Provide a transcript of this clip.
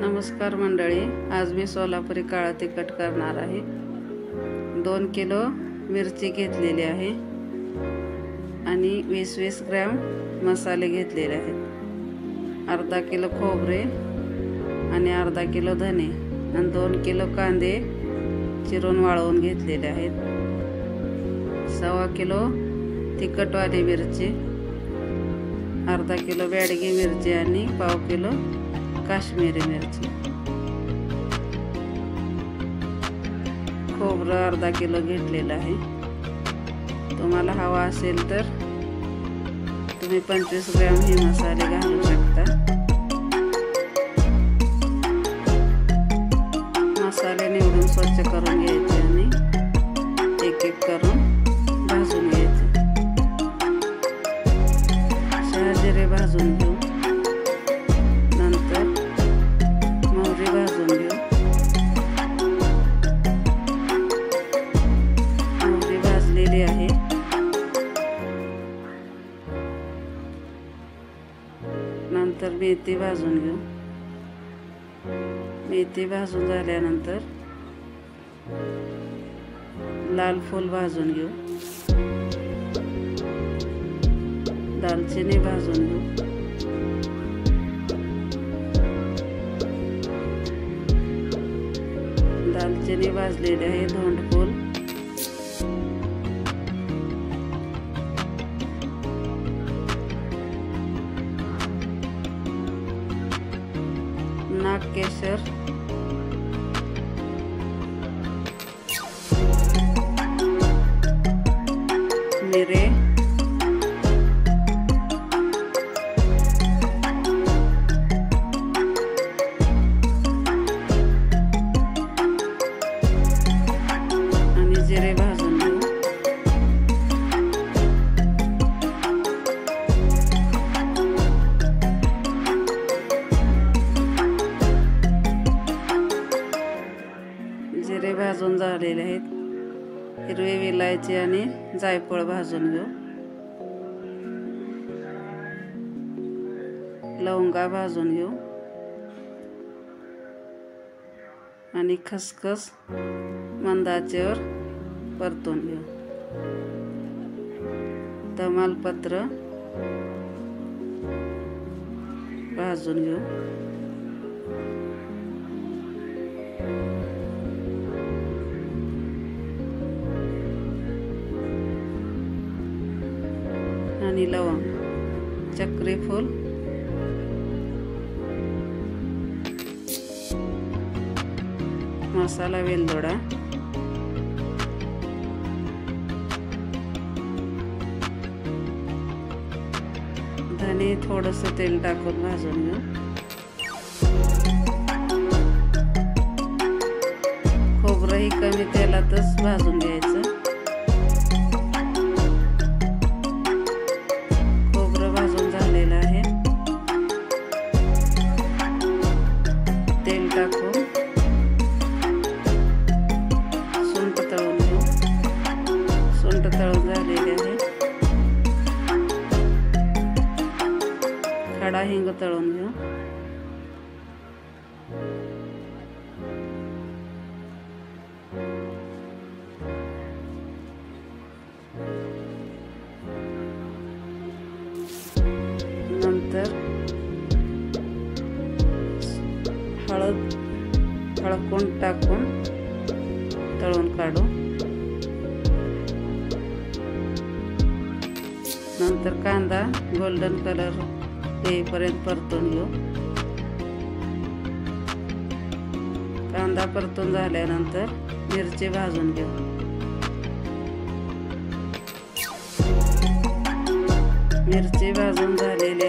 नमस्कार मंडळी, आज मी सोलापुरी काळा तिखट करणार आहे। 2 किलो मिरची घेतलेली आहे आणि 20-20 ग्रॅम मसाले घेतलेले आहेत। अर्धा किलो खोबरे आणि अर्धा किलो धने आणि 2 किलो कांदे चिरून वाळवून घेतलेले आहेत। 1.25 किलो तिखटवाली मिरची, अर्धा किलो बेडगी मिरची आणि 1/2 किलो काश्मीरी मिरची। खोबरं अर्धा किलो घेतलेलं आहे। तुम्हाला हवा असेल तर तुम्ही 25 ग्रॅम हे मसाले घालू शकता। मसाले निवडून स्वच्छ करून घ्यायचे आणि एक एक करून भाजून घ्यायचे। शहाजिरे भाजून घेऊ, आहे। नंतर मेथी भाजून घेऊ। मेथी भाजून झाल्यानंतर लाल फूल भाजून घेऊ। दालचिनी भाजून घेऊ। दालचिनी भाजलेली आहे। धोंडफूल, नागकेशर, मिरे, आणि जिरे भाजून घेऊ। जिरे भाजून झालेले आहेत। हिरवी विलायची आणि जायफळ भाजून घेऊ। लवंगा भाजून घेऊ आणि खसखस मंद आचेवर परतून घेऊ। तमालपत्र भाजून घेऊ। आणि लवंग, चक्री फूल, मसाला वेलदोडा, धने थोडंसं तेल टाकून भाजून घेऊ। खोबरंही कमी तेलातच भाजून घ्यायचं। तेल टाकून सुंठ तळून घेऊ। सुंठ तळून झालेली आहे। खडा हिंग तळून घेऊ। नंतर हळद हळकून टाकून तळून काढू। नंतर कांदा गोल्डन कलर येईपर्यंत परतून घेऊ। कांदा परतून झाल्यानंतर मिरची भाजून घेऊ। मिरची भाजून झालेली